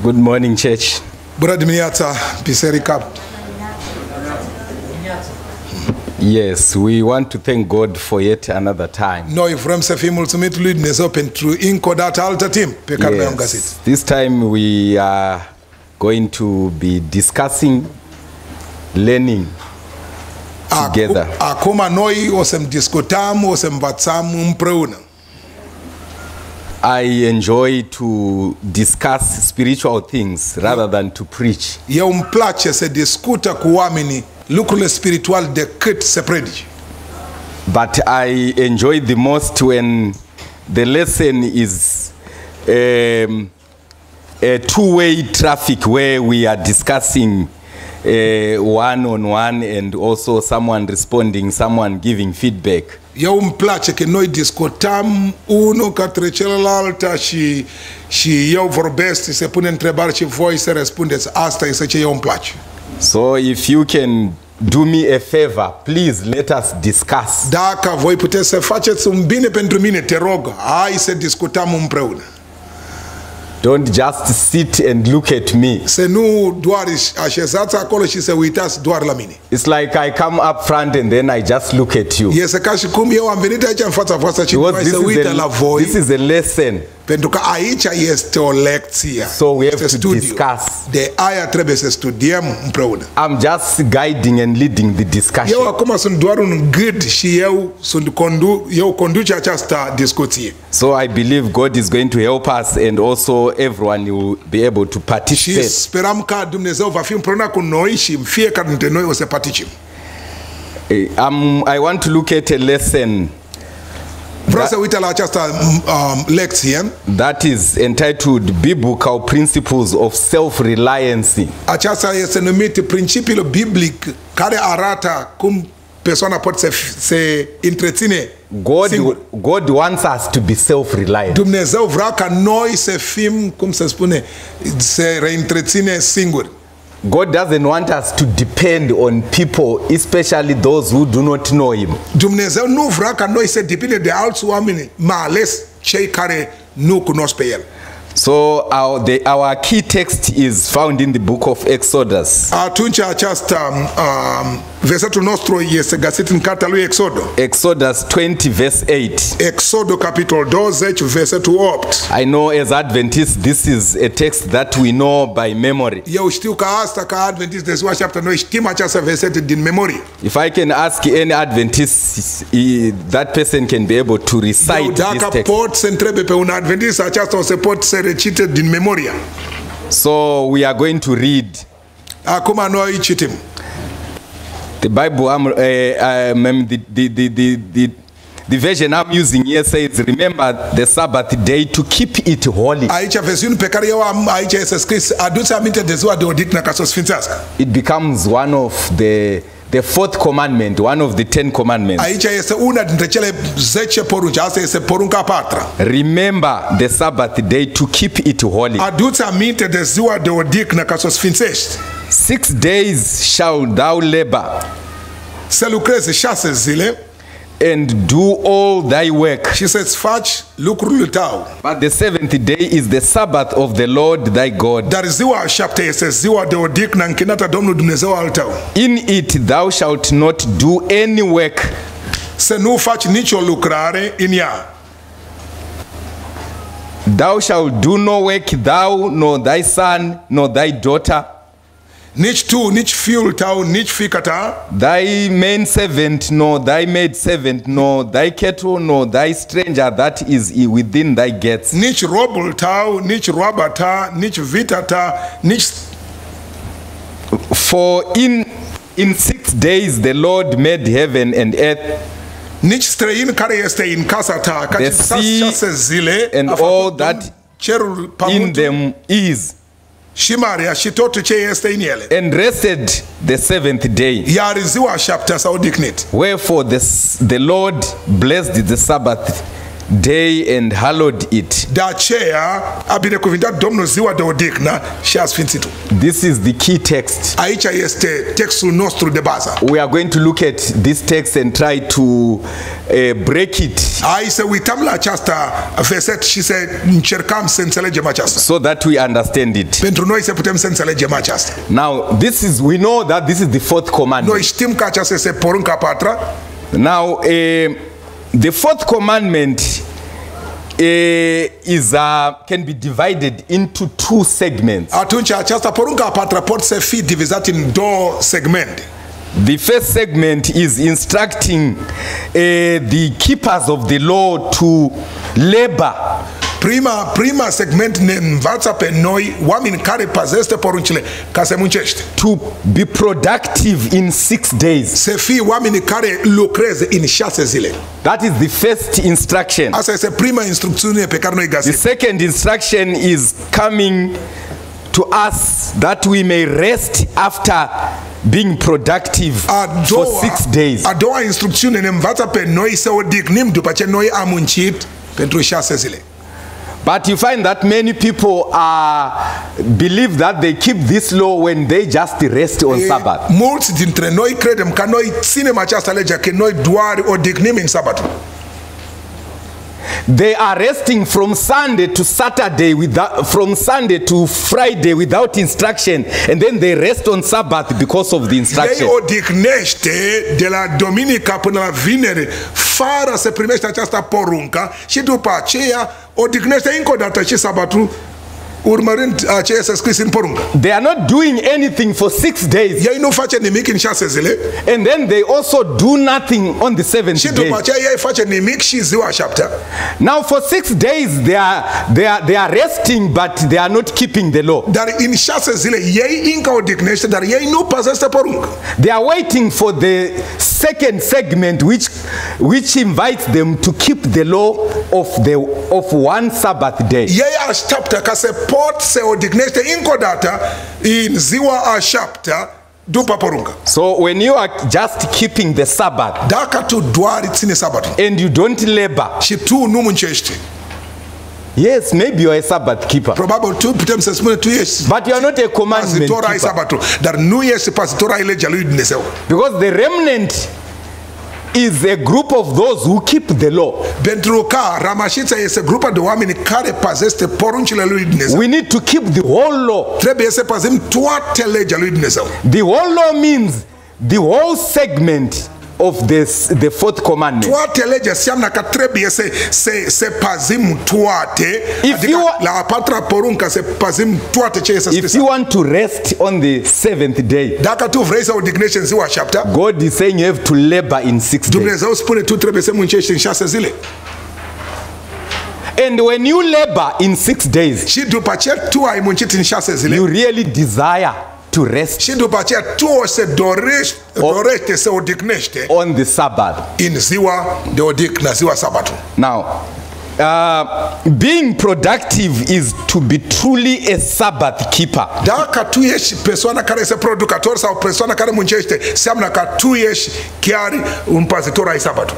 Good morning, church. Bună dimineața, biserica. Yes, we want to thank God for yet another time. Noi vrem să fim mulțumiți lui Dumnezeu pentru încă o dată altă timp pe care ne-am găsit. This time we are going to be discussing learning together. Acum noi o să discutăm, o să învățăm împreună. I enjoy to discuss spiritual things rather than to preach. Eu îmi place să discută cu oamenii lucrurile spirituale decât să predici. But I enjoy the most when the lesson is a two-way traffic where we are discussing one-on-one and also someone responding, someone giving feedback. Eu îmi place că noi discutăm unul către celălalt și eu vorbesc, se pune întrebări și voi să răspundeți. Asta este ce eu îmi place. So if you can do me a favor, please let us discuss. Dacă voi puteți să faceți un bine pentru mine, te rog, hai să discutăm împreună. Don't just sit and look at me. Să nu doar așezați acolo și să uitați doar la mine. It's like I come up front and then I just look at you. Este ca și cum eu am venit aici în fața voastră și mai să uită la voi. This is a lesson. Pentru că aici este o lecție. So we have to discuss. De aia trebuie să studiem împreună. I'm just guiding and leading the discussion. Eu acum sunt doar un ghid și eu conduc această discuție. So I believe God is going to help us and also everyone will be able to participate. Și sperăm că Dumnezeu va fi împreună cu noi și fiecare dintre noi o să participe. I want to look at a lesson. Vreau să uite la această lecție. That is entitled Biblical Principles of Self-Reliance. Aceasta este numită principiul biblic care arată cum persoana poate să se întreține singur. God wants us to be self-reliant. Dumnezeu vrea ca noi să fim, cum se spune, să reîntreține singuri. God doesn't want us to depend on people, especially those who do not know Him. Dumnezeu nu vrea ca noi să depindem de alți oameni, mai ales cei care nu cunosc pe El. So our key text is found in the book of Exodus. Atunci versetul nostru este găsit în cartea lui Exodul. Exodus 20 verse 8. Exodul capitolul 20 versetul 8. I know as Adventists this is a text that we know by memory. Eu știu că asta ca Adventist de ziua șaptea noi știm această versete din memorie. If I can ask any Adventist, that person can be able to recite this text. Dacă pot să întrebe pe un Adventist, aceasta o să pot să recite din memoria. So we are going to read. Acum noi citim. The Bible, the version I'm using here says, remember the Sabbath day to keep it holy. Aici versiunea pe care eu am aici este scris, aduți aminte de ziua de odihnă ca să o sfințească. It becomes one of the fourth commandment, one of the 10 commandments. Aici este una dintre cele 10 porunci. Asta este porunca a patra. Remember the Sabbath day to keep it holy. Aduți aminte de ziua de odihnă ca să o sfințești. 6 days shall thou labor. Să lucrezi 6 zile. And do all thy work. Și să-ți faci lucrul tău. But the seventh day is the Sabbath of the Lord thy God. Dar ziua a șaptea este ziua de odihnă închinată Domnul Dumnezeu al tău. In it thou shalt not do any work. Să nu faci nicio lucrare în ea. Thou shalt do no work, thou, nor thy son, nor thy daughter. Nici tu, nici fiul tău, nici fiica ta. Thy maid servant, nor thy maid servant, nor thy cattle, nor thy stranger that is within thy gates. Nici robul tău, nici roaba ta, nici vita ta, nici. For in 6 days the Lord made heaven and earth. Nici străin care este în casa ta, ca the sea 6 zile and all that cerul, in them is. Și marea și tot ce este în ele. And rested the seventh day. Iar ziua a șaptea s-a odihnit. Wherefore the Lord blessed the Sabbath day and hallowed it. De aceea a binecuvintat Domnul ziua de odihnă și a sfințit-o. This is the key text. Aici este textul nostru de bază. We are going to look at this text and try to break it Hai să uităm la această verset și să încercăm să înțelegem aceasta. so that we understand it. Pentru noi să putem să înțelegem aceasta. Now, we know that this is the fourth commandment. Noi știm că aceasta este porunca a patra. Now, the fourth commandment can be divided into two segments. Atunci această poruncă a patra pot să fie divizat în două segmente. The first segment is instructing the keepers of the law to labor. Prima segment ne învață pe noi, oameni care păzește poruncile, ca să muncește. To be productive in 6 days. Să fie oameni care lucreze în 6 zile. That is the first instruction. Asta este prima instrucțiune pe care noi The găsim. second instruction is coming to us that we may rest after being productive for 6 days. A doua instrucțiune ne învață pe noi să odihnim după ce noi am muncit pentru 6 zile. But you find that many people believe that they keep this law when they just rest on Sabbath. Mulți dintre noi credem că noi ținem această lege, că noi doar odihnim în sabat. They are resting from Sunday to Saturday, from Sunday to Friday without instruction, and then they rest on Sabbath because of the instruction. Ei odihnește de la duminica până la vineri, fără să primește această poruncă, și după aceea odihnește încă o dată și sabatul, urmărind aceea să scris în poruncă. They are not doing anything for 6 days. Ei nu face nimic în 6 zile. And then they also do nothing on the 7th Și day. după aceea ei face nimic și ziua 7-a. Now for 6 days they are resting, but they are not keeping the law. Dar în 6 zile ei încă odihnește, dar ei nu păzește poruncă. They are waiting for the second segment which invites them to keep the law of one Sabbath day. Ei așteaptă ca să pot să odihnește încă o dată în ziua a 7-a după poruncă. So when you are just keeping the Sabbath Dacă tu doar ține sabatul and you don't labor, și tu nu muncești, yes, maybe you are a Sabbath keeper, probabil tu putem să spunem tu ești but you are not a commandment păzitor ai keeper. sabatul, dar nu ești păzitor ai legea lui Dumnezeu. Because the remnant is a group of those who keep the law. Pentru că rămășița este grupa de oameni care păzește poruncile lui Dumnezeu. We need to keep the whole law. Trebuie să păzim toate legea lui Dumnezeu. The whole law means the whole segment of the fourth commandment. Toate legea înseamnă că trebuie să păzim toate. If Adică la a patra poruncă să păzim toate ce este If scris. you want to rest on the 7th day, Dacă tu vrei să odihnești în ziua 7-a, God is saying you have to labor in 6 days. Dumnezeu spune tu trebuie să muncești în 6 zile. And when you labor in 6 days, Și după ce tu ai muncit în 6 zile, you really desire to rest și după aceea tu o să dorește să odihnește on the Sabbath. în ziua de odihnă, ziua sabatul. Now, being productive is to be truly a Sabbath keeper. Dacă tu ești persoana care este producător sau persoana care muncește, înseamnă că tu ești chiar un păzitor ai sabatul.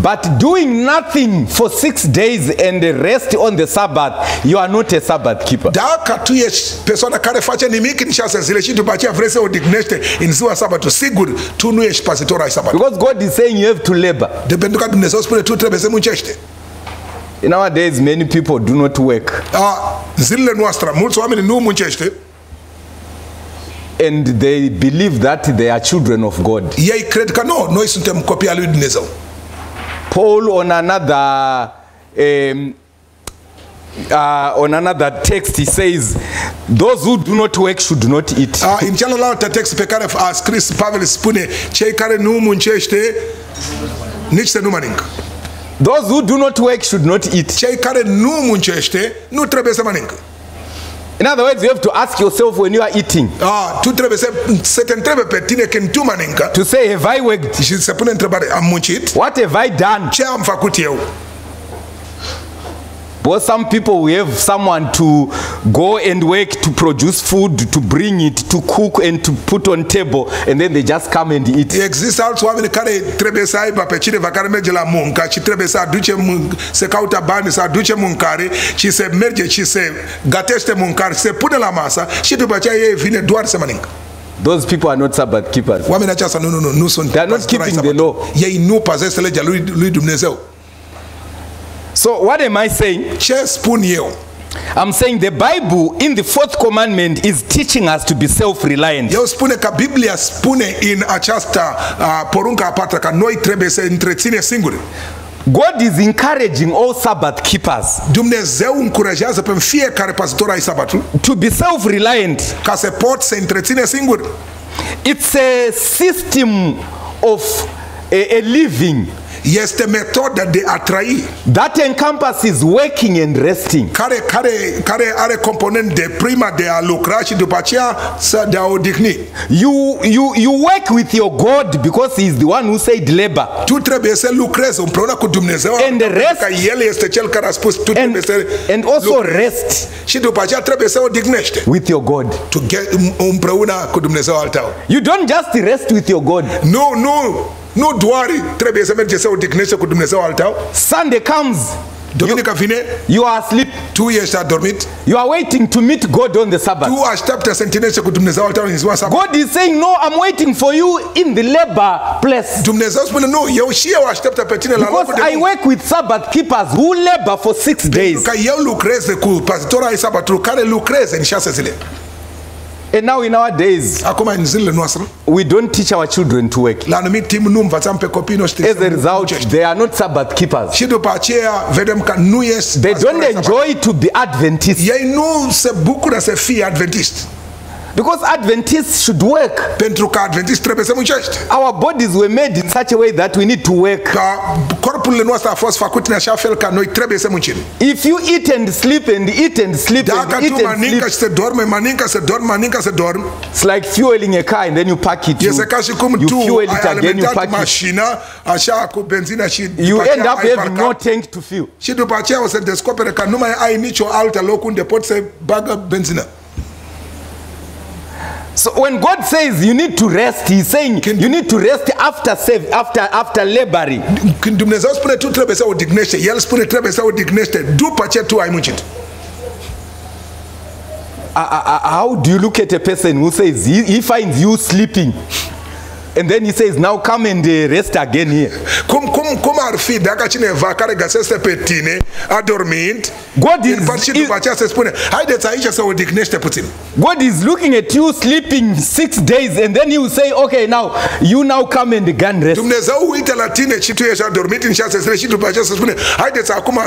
But doing nothing for 6 days and rest on the Sabbath, you are not a Sabbath keeper. Dacă tu ești persoana care face nimic în 6 zile și după aceea vrei să odihnește în ziua sabatul, sigur, tu nu ești păzitor ai sabatul. Because God is saying you have to labor. Pentru că Dumnezeu spune tu trebuie să muncești. Nowadays, many people do not work. Zilele noastre, mulți oameni nu muncește. And they believe that they are children of God. Ei cred că nu, noi suntem copii al lui Dumnezeu. Paul on another text he says, those who do not work should not eat. În celălalt text pe care a scris Pavel spune, cei care nu muncește nici să nu mănâncă. Those who do not work should not eat. Cei care nu muncește nu trebuie să mănâncă. In other words, you have to ask yourself when you are eating. Tu trebuie să te întrebe pe tine când tu mănâncă. To say, have I worked? Și să pune întrebare, am muncit? What have I done? Ce am făcut eu? Because some people we have someone go and work to produce food, to bring it, to cook and to put on table, and then they just come and eat. Există alți oameni care trebuie să aibă pe cineva care merge la muncă și trebuie să aduce să caută bani, să aduce mâncare și se merge și se gătește mâncare, se pune la masă și după aceea ei vine doar să mănâncă. Those people are not Sabbath keepers. Oamenii aceștia nu sunt. They are not keeping the law. Ei nu păzesc legea lui Dumnezeu. So what am I saying? Ce spun eu? I'm saying the Bible in the fourth commandment is teaching us to be self-reliant. Eu spune că Biblia spune în această poruncă a patra că noi trebuie să întreținem singuri. God is encouraging all Sabbath keepers. Dumnezeu încurajează pe fiecare păzitor ai sabatului to be self-reliant. Ca să pot să întreține singuri. It's a system of a living. Este metoda de a trăi. That encompasses working and resting. Care are component de prima de a lucra și după aceea de a odihni. You work with your God because he is the one who said labor. Tu trebuie să lucrezi împreună cu Dumnezeu. And the rest, că El este cel care a spus tu trebuie să and also rest. Și după aceea trebuie să odihnești. With your God. Împreună cu Dumnezeu al tău. You don't just rest with your God. Nu doar trebuie să mergi să odihnești cu Dumnezeu al tău. Sunday comes. Duminica vine. You are asleep. Tu ești adormit. You are waiting to meet God on the Sabbath. Tu aștepți să întâlnești cu Dumnezeu al tău în ziua Sabat. God is saying no, I'm waiting for you in the labor place. Dumnezeu spune nu, eu aștept pe tine la locul de muncă. Because I work with Sabbath keepers who labor for 6 days. Pentru că eu lucrez cu păzitorul ai Sabatului care lucreze în 6 zile. And now in our days, acum în zilele noastre, we don't teach our children to work. La anumit timp nu învățăm pe copiii noștri. As a result, they are not Sabbath keepers. Și după aceea vedem că nu este. They don't enjoy to be Adventists. Ei nu se bucură să fie adventiști. Because Adventists should work. Pentru că adventiști trebuie să muncești. Our bodies were made in such a way that we need to work. Corpurile noastre a fost făcut în așa fel că noi trebuie să muncim. If you eat and sleep and eat and sleep dacă and eat tu and mănâncă și se dorme, mănâncă să dormi. It's like fueling a car and then you pack it. Este ca și cum tu ai alimentat mașina așa cu benzină și you end up having no tank to fill. Și după aceea o să descoperi că nu mai ai nicio altă loc unde poți să bagă benzină. So when God says you need to rest, He's saying you need to rest after laboring. Când Dumnezeu spune tu trebuie să odihnește, El spune trebuie să odihnește după ce tu ai muncit. How do you look at a person who says he finds you sleeping? And then he says, now come and rest again here. Cum ar fi dacă cineva care găsește pe tine adormind, și după aceea se spune, haideți aici să odihnește puțin. God is looking at you sleeping 6 days and then he will say, okay, now you come and again rest. Dumnezeu uită la tine și tu ești adormit în 6 zile și după aceea se spune, haideți acum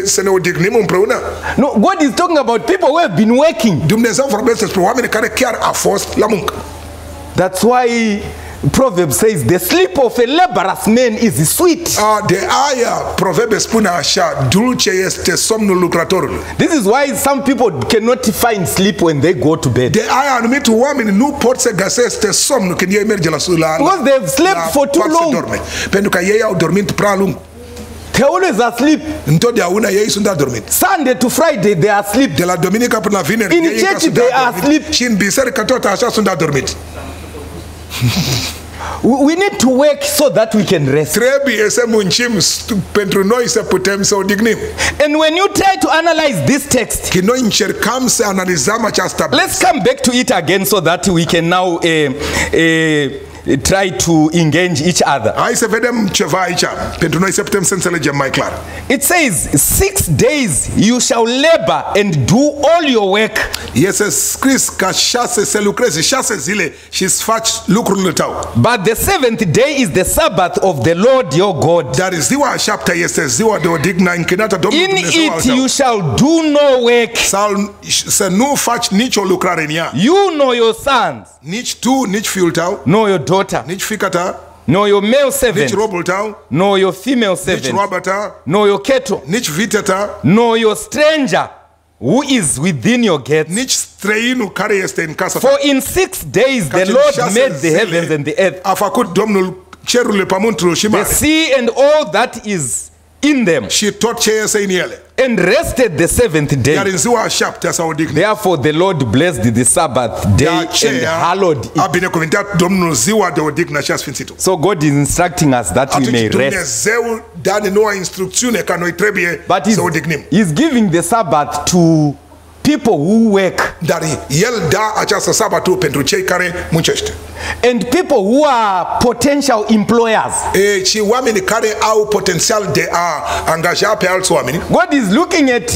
să ne odihnim împreună. No, God is talking about people who have been working. Dumnezeu vorbește despre oameni care chiar au fost la muncă. That's why Proverbs says the sleep of a laborious man is sweet. De aia Proverbe spune așa, dulce este somnul lucrătorului. This is why some people cannot find sleep when they go to bed. De aia anumite oameni nu pot să găsească somnul când ei merge la because they have slept for too long. Pentru că ei au dormit prea lung. They always asleep. Întotdeauna ei sunt adormiți. Sunday to Friday they are asleep. De la duminică până la vineri in church they are asleep. Și în biserică tot așa sunt adormiți. We need to work so that we can rest. Trebuie să muncim pentru noi să putem să odihnim. And when you try to analyze this text, când noi încercăm să analizăm această, let's come back to it again so that we can now try to engage each other. Hai să vedem ceva aici pentru noi să putem să înțelegem mai clar. It says 6 days you shall labor and do all your work. Este scris ca 6 să lucrezi 6 zile și să faci lucrurile tău. But the 7th day is the Sabbath of the Lord your God. Dar ziua a 7-a este ziua de odihnă închinată Domnului Dumnezeu al tău. In it you shall do no work. Să nu faci nicio lucrare în ea. You nor your sons. Nici tu, nici fiul tău. Nor your daughter. Nici fiica ta. Nor your male servant. Nici robul tău. Nor your female servant. Nici roaba ta. Nor your cattle. Nici vița ta. Nor your stranger who is within your gates. Nici străinul care este în casa ta. For in 6 days the Lord made the heavens and the earth. A făcut Domnul cerurile, pământul și mare. The sea and all that is in them și tot ce este în ele. and rested the seventh Iar day. în ziua a 7-a s-a odihnit. Therefore the Lord blessed the Sabbath day and hallowed a it. binecuvintat Domnul ziua de odihnă și a sfințit-o. So God is instructing us that we may Atunci rest. Dumnezeu dă noua instrucțiune ca noi trebuie But să odihnim. he's giving the Sabbath to people who work Dar El dă această sabatul pentru cei care muncește. and people who are potential employers. Și oamenii care au potențial de a angaja pe alți oameni. God is looking at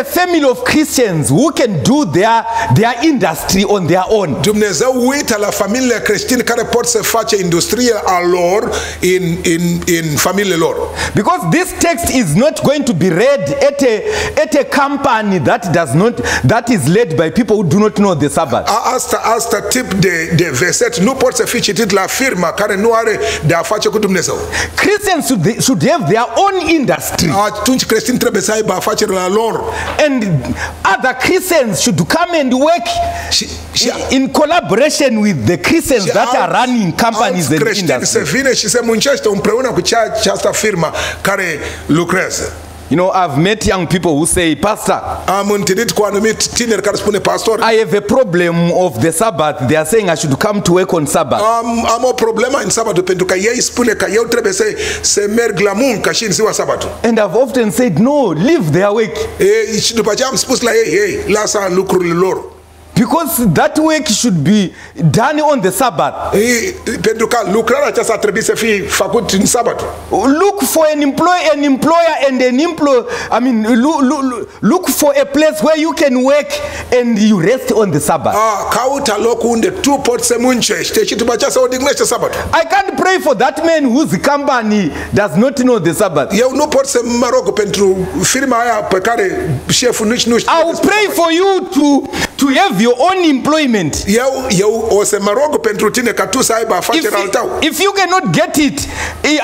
a family of Christians who can do their industry on their own. Dumnezeu uită la familiile creștine care pot să face industrie a lor în familiile lor. Because this text is not going to be read at a company that is led by people who do not know the Sabbath. Asta tip de verset nu poate să fie citit la firma care nu are de a face cu Dumnezeu. Christians should have their own industry. Atunci creștini trebuie să aibă afacerile lor. And other Christians should come and work in collaboration with the Christians that are running companies and creștini să industry. vină și să muncească împreună cu această firmă care lucrează. You know, I've met young people who say, Pastor, Am întâlnit cu anumit tineri care spune, pastor, I have a problem of the Sabbath. They are saying I should come to work on Sabbath. am o problemă în sabatul pentru că ei spune că eu trebuie să merg la muncă și în ziua sabatul. And I've often said, no, leave their work. Și după aceea am spus la ei, lasă lucrurile lor. Because that work should be done on the Sabbath. Pentru că lucrarea aceasta trebuie să fie făcută în sabat. Look for an employer and an employer. I mean, look for a place where you can work and you rest on the Sabbath. Caută locul unde tu poți să muncești și după aceea să odihnește sabatul. I can't pray for that man whose company does not know the Sabbath. Eu nu pot să mă rog pentru firma aia pe care șeful nici nu știe. I'll pray for you to have your own employment. Eu o să mă rog pentru tine ca tu să aibă afacerea al tău. If you cannot get it,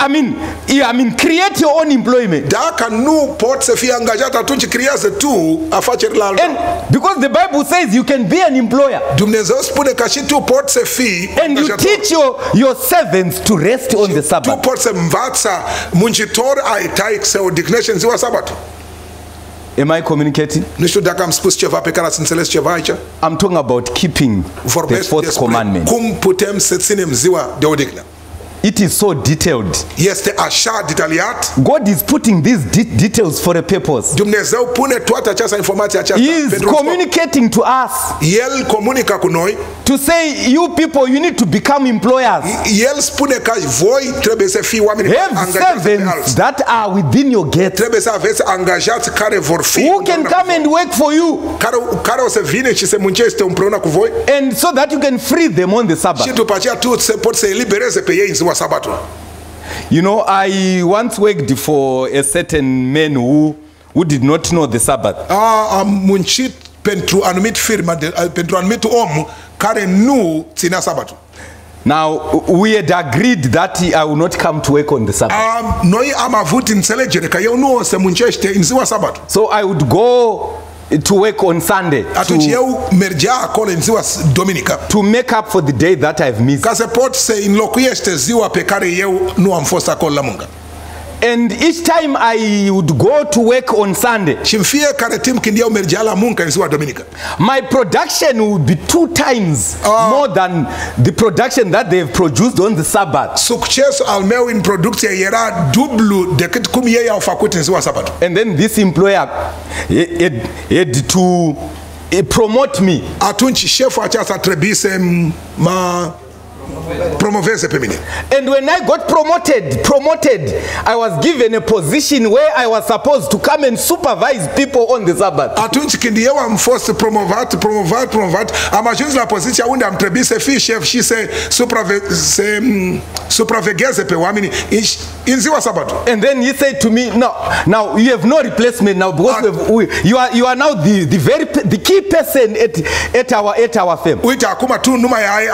I mean, create your own employment. Dacă nu poți să fii angajat, atunci creează tu afacerea al tău. And because the Bible says you can be an employer. Dumnezeu spune că și tu poți să fii and you teach your servants to rest on the tu Sabbath. poți să învața muncitori ai tăi să odihnește în ziua sabat. Am I communicating? Nu știu dacă am spus ceva pe care ați înțeles ceva aici. I'm talking about keeping the Vorbesc fourth despre commandment. cum putem să ținem ziua de odihnă. It is so detailed. Este așa detaliat. God is putting these details for a purpose. Dumnezeu pune toată această informație aceasta He is pentru un scop. communicating to us El comunică cu noi. to say, you people, you need to become employers. El spune că voi trebuie să fii oameni Have angajați pe servants alții. that are within your gate Trebuie să aveți angajați care vor fi who can come and work for you, care o să vină și să muncește împreună cu voi and so that you can free them on the Sabbath. și după aceea tu poți să elibereze pe ei în ziua sabatului. You know, I once worked for a certain man who did not know the Sabbath. Am muncit pentru anumit firmă, pentru anumit om care nu ținea sabatul. Now, we had agreed that I will not come to work on the Sabbath. Noi am avut înțelegere că eu nu o să muncește în ziua sabatului. So I would go to work on Sunday Atunci eu mergea acolo în ziua duminică to make up for the day that I've missed. ca să pot să înlocuiește ziua pe care eu nu am fost acolo la muncă. And each time I would go to work on Sunday, Și în fiecare timp când eu mergea la muncă în ziua duminică, my production would be 2 times more than the production that they have produced on the Sabbath. succesul al meu în producție era dublu decât cum ei au făcut în ziua sabatului. And then this employer had to promote me. Atunci șeful aceasta trebuie să mă promoveze pe mine. And when I got promoted, I was given a position where I was supposed to come and supervise people on the Sabbath. Atunci când eu am fost promovat, am ajuns la poziția unde am trebuit să fiu șef și să supravegheze pe oameni în ziua sabatului. And then he said to me, now you have no replacement now because you are now the key person at our firm. Uite, acum tu nu mai ai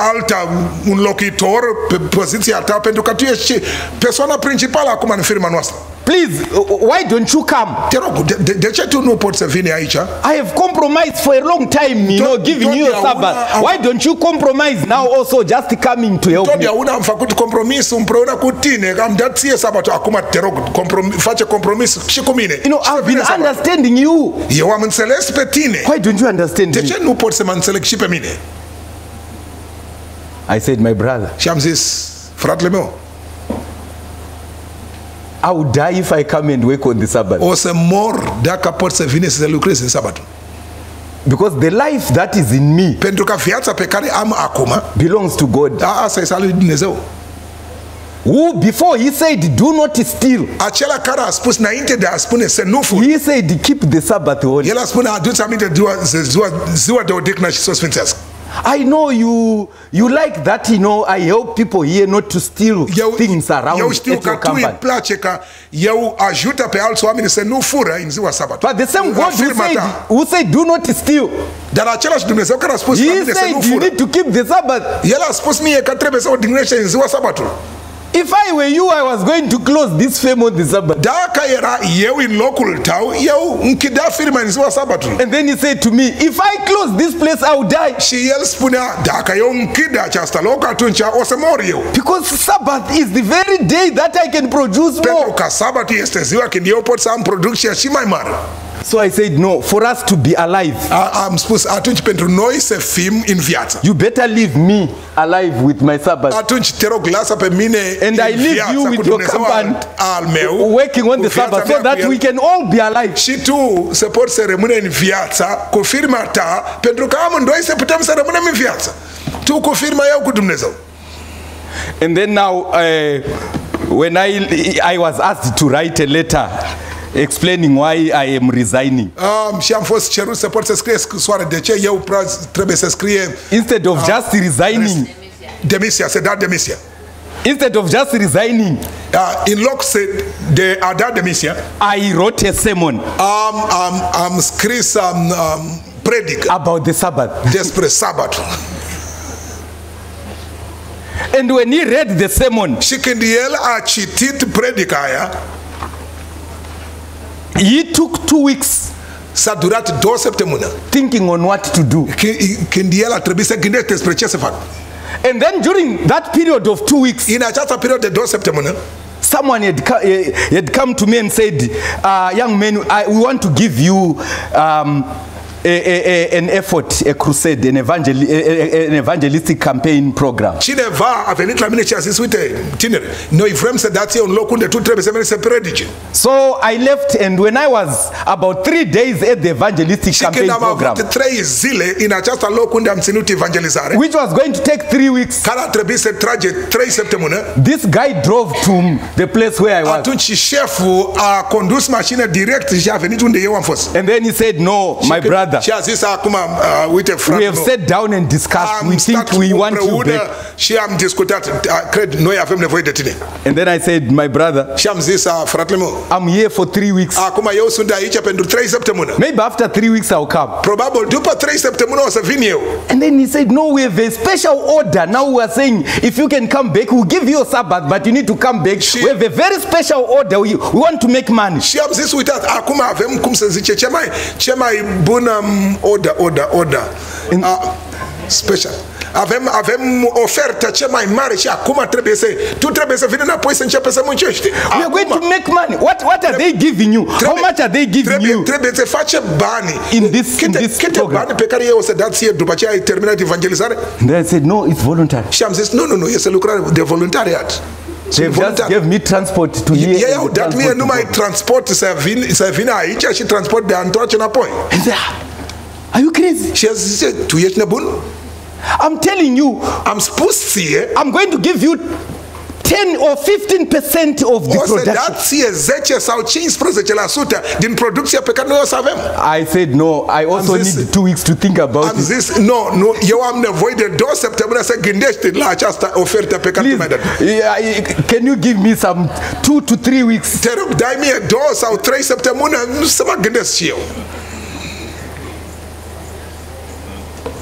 un locuitor pe poziția ta pentru că tu ești persoana principală acum în firma noastră. please, why don't you come? Te rog, de ce tu nu poți să vii aici? I have compromised for a long time, you know, giving you a Sabbath. Why don't you compromise now also just coming to help me? Totdeauna am făcut compromis împreună cu tine, am dat ție sabatul. Acum te rog, face compromis și cu mine. You know, I've been understanding you. Eu am înțeles pe tine. Why don't you understand me? De ce nu poți să mă înțeleg și pe mine? I said, my brother. Și am zis, fratele meu, I would die if I come and work on the Sabbath. o să mor dacă pot să vine să lucrez în sabat. Because the life that is in me, pentru că viața pe care am acum, belongs to God. Asta este a lui Dumnezeu. Who before he said, do not steal. Acela care a spus înainte de a spune să nu furi. He said, keep the Sabbath holy. El a spus, aduți aminte de ziua de odihnă și să o sfințească. I know you like that, you know, I help people here not to steal things around. Eu știu că tu îi place ca eu ajută pe alți oameni să nu fură în ziua sabatului. But the same God who said do not steal. Dar același Dumnezeu care a spus He said you need to keep the Sabbath. El a spus mie că trebuie să odihnești în ziua sabatului. If I were you, I was going to close this firm on the Sabbath. Dacă era eu în locul tău, eu închidea firma în ziua sabatului. And then he said to me, if I close this place, I will die. Și el spunea, dacă eu închid acest loc, atunci o să mor eu. Because Sabbath is the very day that I can produce more. Pentru că sabatul este ziua când eu pot să am producția și mai mare. So I said, no, for us to be alive. Am spus, atunci pentru noi să fim în viață. You better leave me alive with my Sabbath. Atunci te rog, lasă pe mine and I leave you with your company al meu, working on the Sabbath, so that we can all be alive. Și tu să poți să rămâi în viața cu firma ta, pentru că amândoi să putem să rămânem în viață. Tu cu firma, eu cu Dumnezeu. And then now, when I was asked to write a letter explaining why I am resigning. Și am fost cerut să pot să scrie scrisoare de ce eu trebuie să scrie. Instead of just resigning. Demisia, să da demisia. Instead of just resigning. În loc de a da demisia, I wrote a sermon. Am scris predică about the Sabbath. Despre sabatul. And when he read the sermon, și când el a citit predica aia, he took 2 weeks. S-a durat 2 săptămâni. Thinking on what to do. Când el a trebuit să gândește despre ce să facă. And then during that period of 2 weeks, în această perioadă de 2 săptămâni, someone had come to me and said, young man, we want to give you an effort, a crusade, an evangelistic campaign program. Cineva a venit la mine și a zis, uite, tineri, noi vrem să dați un loc unde tu trebuie să mergi să predici. So I left, and when I was about 3 days at the evangelistic campaign program, și când am avut 3 zile în acest loc unde am ținut evangelizare, which was going to take 3 weeks, care a trebuit să trage 3 săptămâni, this guy drove to the place where I was. Atunci șeful a condus mașina direct și a venit unde eu am fost. And then he said, no, my brother, și a zis acum, uite, frate, we have sat down and discussed. We think we want you back. Și am discutat, cred, noi avem nevoie de tine. And then I said, my brother, și am zis, fratele meu, I'm here for 3 weeks. Acum eu sunt aici pentru 3 săptămâni. Maybe after 3 weeks I'll come. Probabil după 3 săptămâni o să vin eu. And then he said, no, we have a special order. Now we are saying, if you can come back, we'll give you a Sabbath, but you need to come back. We have a very special order. We want to make money. Și am zis, uitați, acum avem, cum să zice, cea mai bună order. Special. Avem ofertă cea mai mare și acum tu trebuie să vii înapoi să începi să muncești. We are going to make money. What are they giving you? How much are they giving you? Trebuie să faci bani. In this câte bani pe care eu o să dați ție după ce ai terminat evangelizare? They said, no, it's voluntary. Și am zis, nu, este lucrare de voluntariat. They just gave me transport to here. Ei au dat mie numai transport să vin aici și transport de a întoarce înapoi. Are you crazy? Și el zice, tu ești nebun? I'm telling you, am spus ție, I'm going to give you 10 or 15% of the production. O să dați ție 10 sau 15% din producția pe care noi o să avem. I said no, I also need 2 weeks to think about it. Am zis, nu, eu am nevoie de 2 săptămâni să gândești la această ofertă pe care tu mi-ai dat. Can you give me some 2 to 3 weeks? Te rog, dai mie 2 sau 3 săptămâni să mă gândesc și eu.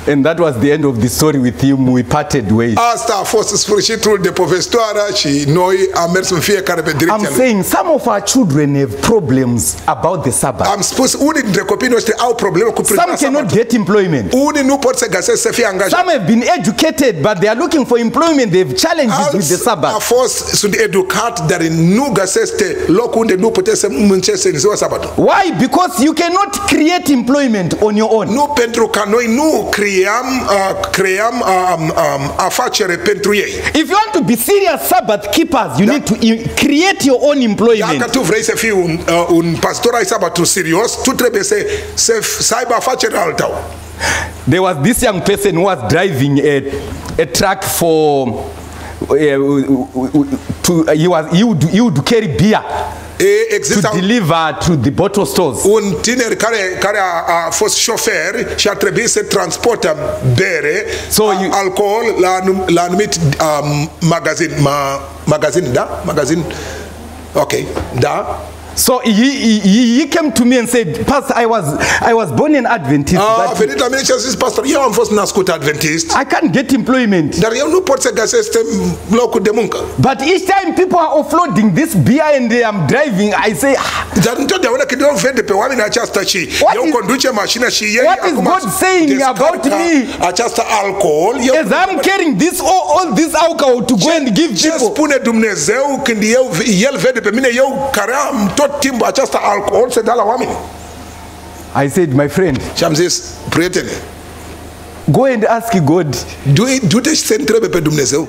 And that was the end of the story with him. We parted ways. Asta a fost sfârșitul de povestioară și noi am mers în fiecare pe direcția I'm lui. saying some of our children have problems about the Sabbath. Am spus, unii dintre copiii noștri au probleme cu Some privire la cannot sabatul. get employment. Unii nu pot să găsesc să fie angajați. Some have been educated, but they are looking for employment. They have challenges with the Sabbath. Sunt educați, dar nu găsesc locul unde nu puteți să muncești în ziua sabatul. Why? Because you cannot create employment on your own. Nu, pentru că noi nu cream afacere pentru ei. If you want to be serious Sabbath keepers, you need to create your own employment. Dacă tu vrei să fii un pastor ai sabatului serios, tu trebuie să aibă afacere al tău. There was this young person who was driving a truck for he would carry beer to deliver to the bottle stores. Un tiner care a fost șofer și a trebuit să transporte bere, alcool la anumit magazin, da? Magazin. Ok, da. So he came to me and said, Pastor, I was born an Adventist. A venit la mine și a zis, pastor, eu am fost născut Adventist. I can't get employment. Dar eu nu pot să găsesc locul de muncă. But each time people are offloading this beer and I'm driving, I say, dar întotdeauna când eu vede pe oamenii aceasta și eu conduce mașina și ei what is God saying about me? Această alcool. As I'm carrying all this alcohol to go and give people. Ce spune Dumnezeu când el vede pe mine, eu care am tot timpul această alcool se dă la oameni? I said, my friend. Și am zis, prietene, go and ask God. Du-te și se întrebe pe Dumnezeu.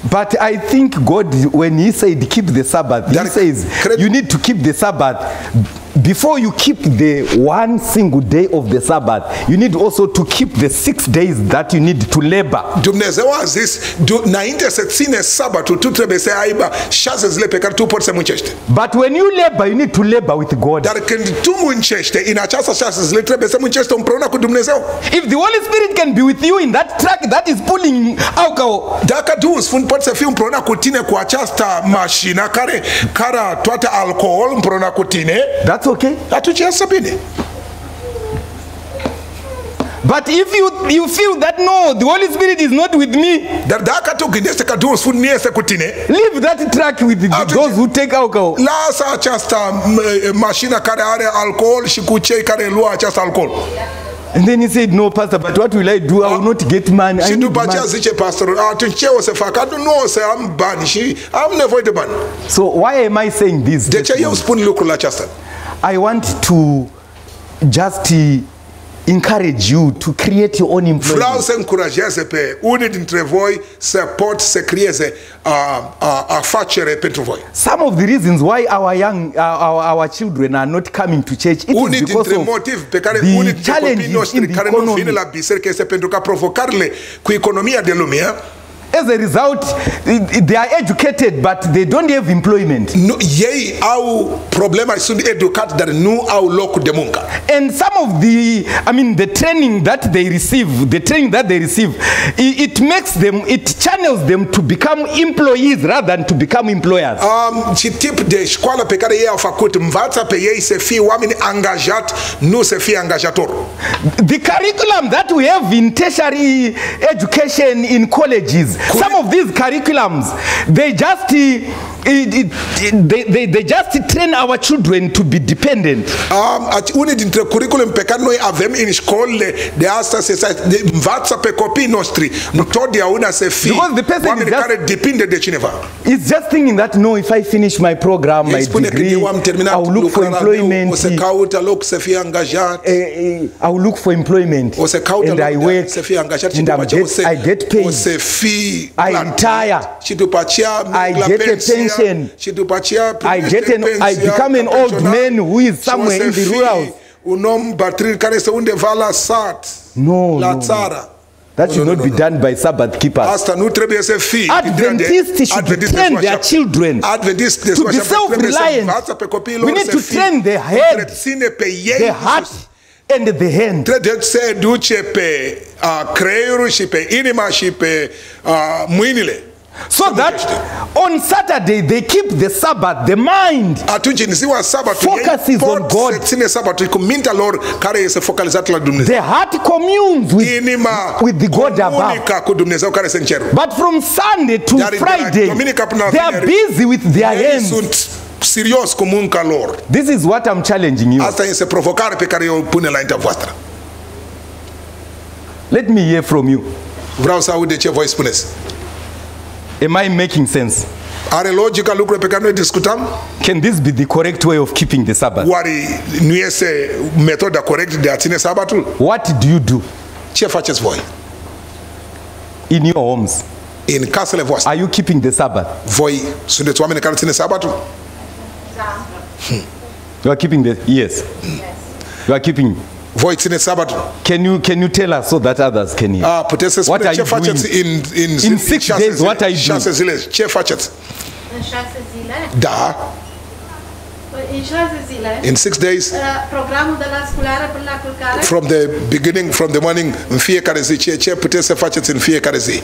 But I think God, when He said keep the Sabbath, He says you need to keep the Sabbath. Before you keep the one single day of the Sabbath, you need also to keep the 6 days that you need to labor. Dumnezeu a zis, înainte să ține sabatul, tu trebuie să aibă 6 zile pe care tu poți să muncești. But when you labor, you need to labor with God. Dar când tu muncești, în această 6 zile trebuie să muncești împreună cu Dumnezeu. If the Holy Spirit can be with you in that truck that is pulling alcohol, dacă Duhul Sfânt poate să fie împreună cu tine cu această mașină care toate alcool împreună cu tine, that's okay. Atunci asta bine. But if you feel that no, the Holy Spirit is not with me, dar dacă tu gândești că Duhul Sfânt nu este cu tine, leave that truck with those who take alcohol. Lasă această mașină care are alcool și cu cei care luă acest alcool. And then he said, no, pastor, but what will I do? I will not get money. Și după aceea zice pastorul, atunci ce o să fac? Nu o să am bani și am nevoie de bani. So why am I saying this? De ce eu spun lucrul acesta? I want to just encourage you to create your own employment. Vreau să încurajeze pe unii dintre voi să pot să creeze afacere pentru voi. Some of the reasons why our children are not coming to church, it unii is because dintre of motiv pe care the unii dintre copiii noștri care nu vin la biserică este pentru că provocările cu economia de lume. As a result, they are educated, but they don't have employment. Ei au problema, sunt educați, dar nu au locul de muncă. And some of the training that they receive, it channels them to become employees rather than to become employers. Și tip de școală pe care ei au făcut învață pe ei să fie oameni angajați, nu să fie angajator. The curriculum that we have in tertiary education in colleges, some of these curriculums, they just train our children to be dependent. Unii dintre curriculum pe care noi avem în școlile de astăzi se învață pe copiii noștri întotdeauna să fie oameni care depinde de cineva. It's just thinking that no, if I finish my program, my degree, I'll look for employment. O să caute loc să fie angajat. I'll look for employment. O să caute loc să fie angajat și după aceea o să fii I retire. Și după aceea I get a pension. Și după aceea I become an old man who is somewhere in the rurals. Un om bătrân care este undeva la sat, la țară. That should not be done by Sabbath keepers. Asta nu trebuie să fie. Adventists should train their children to be self-reliant. We need to train the head, the heart, and the hand. Trebuie să educe pe creierul și pe inima și pe mâinile. So that on Saturday they keep the Sabbath, the mind Atunci în ziua sabatului focuses on God. se ține sabatul cu mintea lor care este focalizată la Dumnezeu. The heart communes with the God above. comunica cu Dumnezeu care este în cer. But from Sunday to Dar de la Friday, duminica până la they are vineri, busy with their Ei hands. sunt serios cu munca lor. This is what I'm challenging you. Asta este provocarea pe care eu o pun înaintea voastră. Let me hear from you. Vreau să aud de ce voi spuneți. Am I making sense? Are logica lucrurile pe care noi discutam? Can this be the correct way of keeping the Sabbath? Oare nu este metoda corectă de a ține sabatul? What do you do Ce faceți voi? in your homes? În casele voastre. Are you keeping the Sabbath? Voi sunteți oameni care ține sabatul? You are keeping the yes. You are keeping. Voi țineți sabatul? Can you tell us so that others can hear? Puteți să What spuneți are ce you faceți In 6 days, what are you doing? 6 zile. Ce faceți? În 6 zile? Da, În 6 zile. in 6 days, Programul de la sculare până la culcare. from the beginning, from the morning, în fiecare zi, ce puteți să faceți în fiecare zi?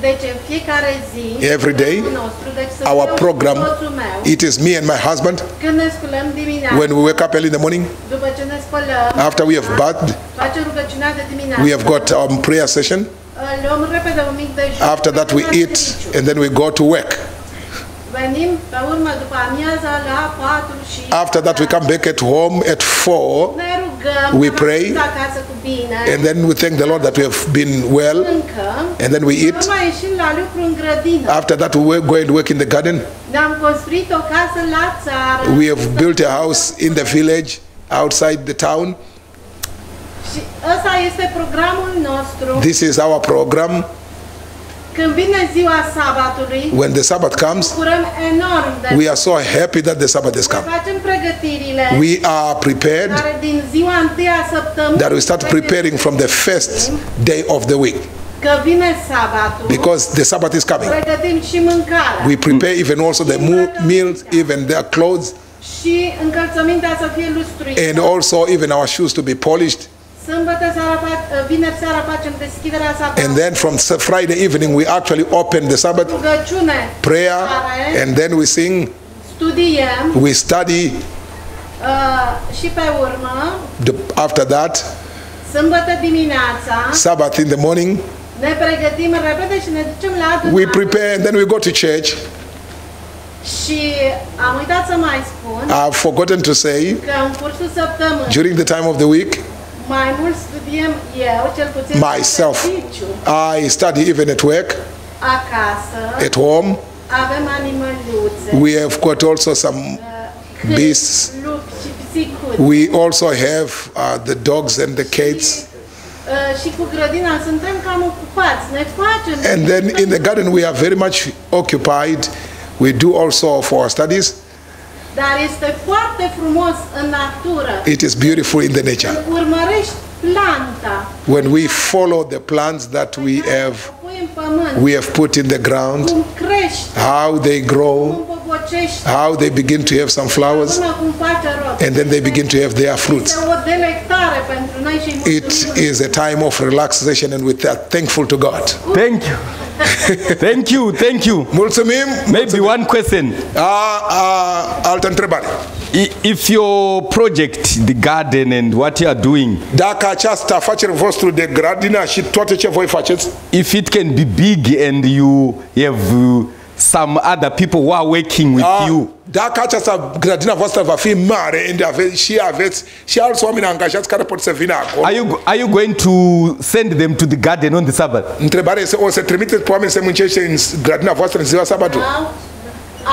Deci în fiecare zi. Every day, Nostru, deci să our fiu cu program, soțul meu. it is me and my husband, Când ne sculăm dimineața. when we wake up early in the morning, După ce ne spălăm. after we have bathed, Facem rugăciunea de dimineață. we have got our prayer session, Luăm repede un mic dejun. after that we eat, and then we go to work. Venim pe urmă după amiaza la 4 și. After that we come back at home at 4, Ne rugăm. we că pray, am fost acasă cu bine. and then we thank the Lord that we have been well, Mâncăm. and then we eat. Urmă ieșim la lucru în grădină. After that we go and work in the garden. Ne-am construit o casă la țară. We have built a house in the village outside the town. Și ăsta este programul nostru. This is our program. Când vine ziua sabatului, When the Sabbath comes, bucurăm enorm de we are so happy that the Sabbath has come. facem pregătirile We are prepared, care din ziua întâia săptămânii that we start preparing from the first day of the week, că vine sabatul, because the Sabbath is coming. pregătim și mâncarea We prepare even also the meals, even their clothes, și încălțămintea să fie lustruită. and also even our shoes to be polished. Sâmbătă seara, vineri seara facem deschiderea sabatului. And then from Friday evening we actually open the Sabbath Rugăciune, prayer, and then we sing, studiem we study. și pe urmă, After that, sâmbătă dimineața, Sabbath in the morning, ne pregătim repede și ne ducem la adunare. we prepare, and then we go to church. Și am uitat să mai spun I've forgotten to say, că în cursul săptămânii during the time of the week, mai mult studiem eu, cel puțin myself, în serviciu, I study even at work, acasă, at home. avem animăluțe, We have got also some beasts. lupi și pisicuți. We also have the dogs and the cats. Și cu grădina suntem cam ocupați, ne facem. And then in the garden we are very much occupied. We do also for our studies. Dar este foarte frumos în natură. It is beautiful in the nature. Când urmărești planta, When we follow the plants that we have, o pui în pământ, we have put in the ground, cum crești, how they grow, cum popocești, how they begin to have some flowers, până cum face rost. and then they begin to have their fruits. Este o delectare pentru noi și îi It mulțumim. is a time of relaxation, and with that, thankful to God. Thank you. Thank you. Mulțumim. Maybe one question. Altă întrebare. If your project, the garden and what you are doing, Dacă această afacere vostru de grădina și toate ce voi faceți, if it can be big and you have some other people who are working with you, dacă această grădina voastră va fi mare and aveți și alți oameni angajați care pot să vină acolo, are you going to send them to the garden on the Sabbath? întrebarea este, o să trimiteți pe oameni să muncește în grădina voastră în ziua sabatului?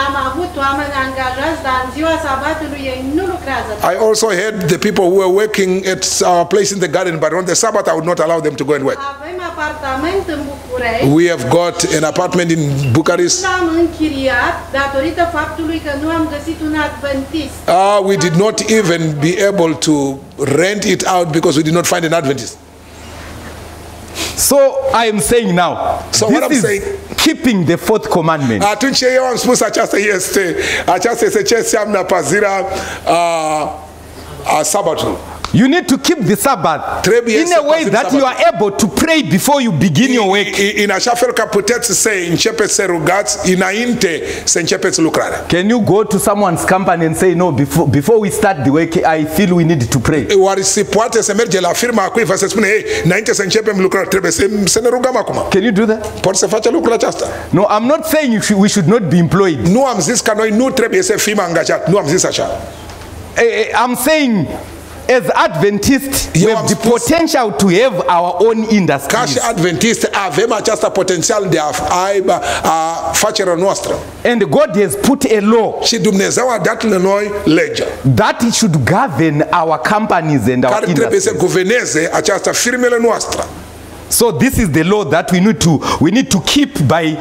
Am avut oameni angajați, dar în ziua sabatului ei nu lucrează. I also had the people who were working at our place in the garden, but on the Sabbath I would not allow them to go and work. Avem apartament în București. We have got an apartment in Bucharest. L-am închiriat datorită faptului că nu am găsit un adventist. We did not even be able to rent it out because we did not find an Adventist. So I am saying now, So this what I'm is saying- keeping the fourth commandment. Atunci eu am spus aceasta este ce înseamnă pazirea a sabatului. You need to keep the Sabbath Trebuie in să a way păzim that you are able to pray before you begin your work. În așa fel ca puteți să începeți să rugați înainte să începeți lucrarea. Can you go to someone's company and say, no, before we start the work, I feel we need to pray? Oare se poate să merge la firma cuiva să spune, ei, înainte să începem lucrarea, trebuie să ne rugăm acum? Can you do that? Poți să faci lucrul acesta? No, I'm not saying we should not be employed. Nu am zis că noi nu trebuie să fim angajați. Nu am zis așa. I'm saying, as Adventists, we Eu have am the spus- potential to have our own Ca industries. și adventisti avem această potențial de a aibă afacerea noastră. And God has put a law Și Dumnezeu a dat la noi legea that it should govern our companies and our care trebuie să industries. guverneze această firmele noastre. So this is the law that we need to keep by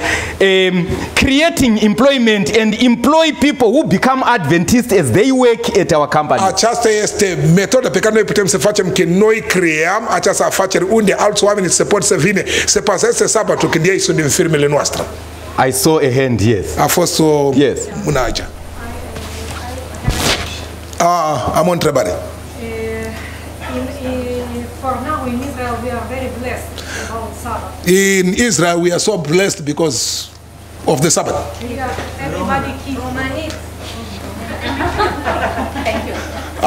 creating employment and employ people who become Adventists as they work at our company. Aceasta este metoda pe care noi putem să facem, că noi creăm această afacere unde alți oameni se pot să vină să păzeze sabatul când ei sunt în firmele noastre. I saw a hand, yes. A fost o Yes. mână aici. Am o întrebare. For now in Israel we are very blessed about Sabbath. In Israel we are so blessed because of the Sabbath. Everybody keeps Thank you.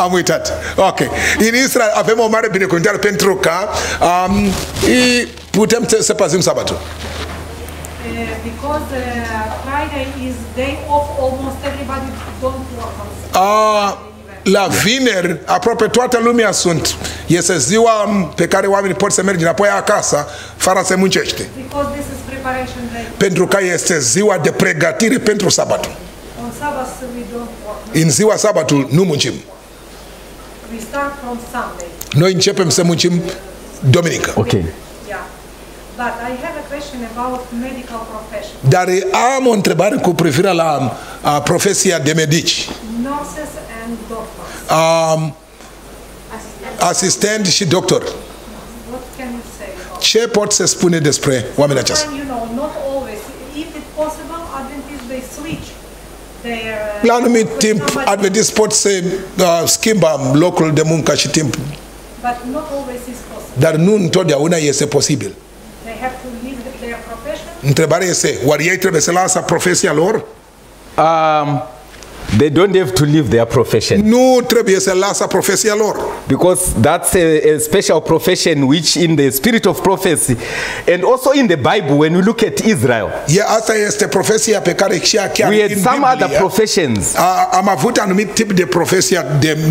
Am uitat. Ok. În Israel avem o mare binecuvântare pentru că putem să păzim sabatul. Because Friday is day off, almost everybody don't work on Saturday. La vineri, aproape toată lumea este ziua pe care oamenii pot să merge înapoi acasă, fără să muncește. Because this is preparation day. Pentru că este ziua de pregătire pentru sabatul. On Sabbath we don't work. În ziua sabatul nu muncim. We start from Sunday. Noi începem să muncim duminică. Okay. Yeah. But I have a question about medical profession. Dar am o întrebare cu privire la profesia de medici. Nurses and doctors. Asistent și doctor. What can you say about Ce pot să spune despre oamenii aceștia? And, not always. If it's possible, Adventists they switch their. La anumit timp, adventist pot să schimbă locul de muncă și timp, But not always is possible. dar nu întotdeauna este posibil. They have to leave their profession. Întrebarea este, oare ei trebuie să lasă profesia lor? They don't have to leave their profession Nu trebuie să lasă profesia lor. because that's a special profession which in the spirit of prophecy and also in the Bible when we look at Israel, Asta este profesia pe care și chiar we had în some other Biblie professions am avut anumit tip de profesia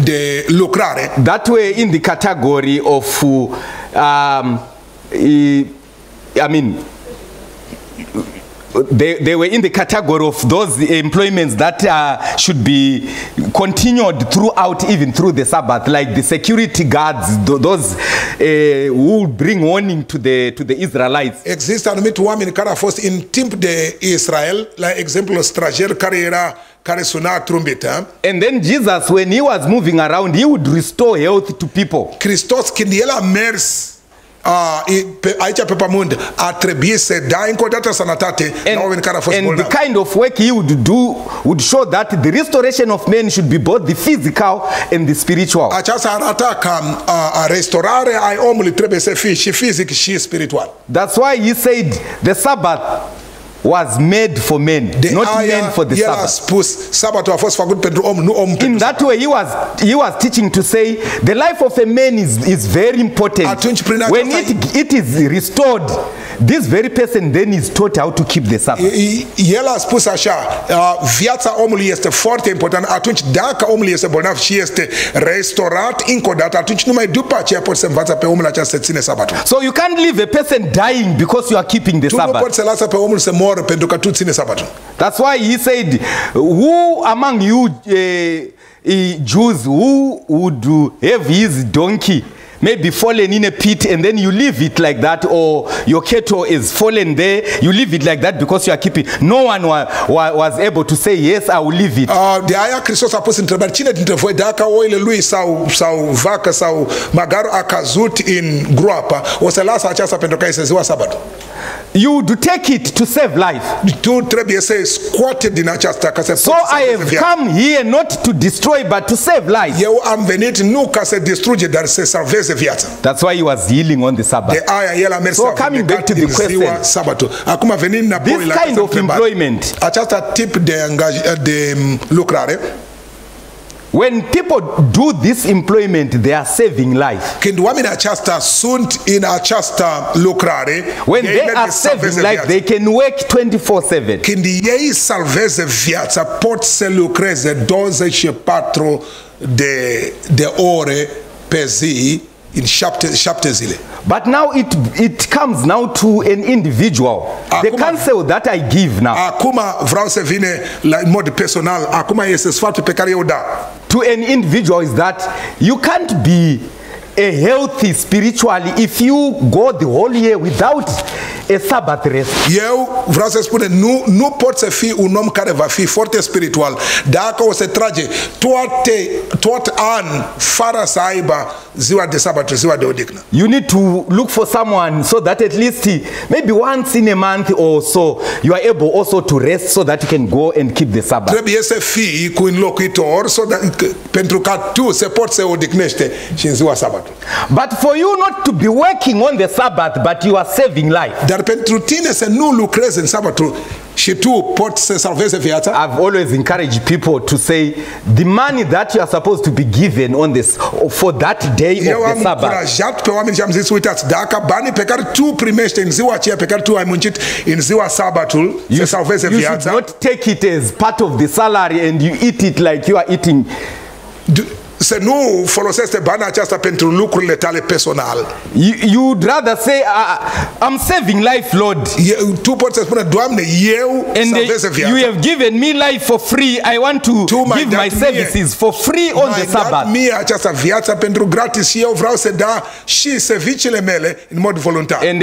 de lucrare that were in the category of I mean they were in the category of those employments that should be continued throughout, even through the Sabbath, like the security guards, those who bring warning to the Israelites. Există anumit oameni care au fost în timp de Israel, la exemplu strajer care suna trumbită. And then Jesus, when he was moving around, he would restore health to people. Hristos, când el a mers aici pe pământ, a trebuit să dea încă o dată sănătate la oameni care au fost And bolnavi. the kind of work he would do would show that the restoration of men should be both the physical and the spiritual. Aceasta arată că restaurarea ai omului trebuie să fie și fizic și spiritual. That's why he said the Sabbath was made for men, not men for the el a Sabbath. spus, sabatul a fost făcut pentru om, nu om In pentru that way, he was teaching to say the life of a man is very important. Atunci, prin When aceasta- it is restored, this very person then is taught how to keep the Sabbath. El a spus așa, viața omului este foarte importantă. Atunci, dacă omul este bolnav și este restaurat încă o dată, atunci numai după aceea poți să învață pe omul acesta să ține sabatul. So you can't leave a person dying because you are keeping the Tu nu Sabbath. poți să lasă pe omul să moară pentru că tu ține sabatul. That's why he said, who among you Jews who would have his donkey maybe fallen in a pit and then you leave it like that, or your cattle is fallen there, you leave it like that because you are keeping. No one was able to say, yes, I will leave it. De aia Hristos a pus întrebări, cine dintre voi, dacă oile lui sau vacă sau magarul a căzut în groapă, o să lasă aceasta pentru că este ziua sabat? You would take it to save life. Tu trebuie să scoate din aceasta ca să So poți să I salveze have viața. come here not to destroy but to save life. Eu am venit nu ca să distruge, dar să salveze viața. That's why he was healing on the Sabbath. De aia el a mers So să coming back to the în ziua question. sabatul. Acum venind înapoi This la kind această of întrebare. employment, Aceasta tip de lucrare, when people do this employment, they are saving life. când oamenii aceasta sunt în această lucrare, When ei they merg are să salveze saving life, viața. they can work 24/7. Când ei salveze viața, pot să lucreze 24 de ore pe zi în 7 zile. But now it comes now to an individual. The Acum- counsel that I give now Acum vreau să vine în mod personal, acum este sfatul pe care eu da. to an individual is that you can't be a healthy spiritually if you go the whole year without a Sabbath rest. Eu vreau să spun, nu poți să fii un om care va fi foarte spiritual dacă o să trage tot an fără să aibă ziua de sabat, ziua de odihnă. You need to look for someone so that at least maybe once in a month or so you are able also to rest so that you can go and keep the Sabbath. Trebuie să fii cu un locuitor pentru ca tu să poți să odihnește și în ziua sabat. But for you not to be working on the Sabbath but you are saving life. Dar pentru tine să nu lucrezi în sabatul și tu poți să salveze viața. I've always encouraged people to say the money that you are supposed to be given on this for that day Eu of am the Sabbath. încurajat pe oameni și am zis, uitați, dacă banii pe care tu primești în ziua aceea pe care tu ai muncit în ziua sabatul să salveze You should viața, not take it as part of the salary and you eat it like you are eating. să nu folosește banii aceasta pentru lucrurile tale personale. You would rather say, I'm saving life, Lord. Tu poți să spune, Doamne, eu And salveze you viața. have given me life for free. I want to Tu m-ai give dat my mie- services for free on M-ai the dat Sabbath. mie această viață pentru gratis și eu vreau să da și serviciile mele în mod voluntar. And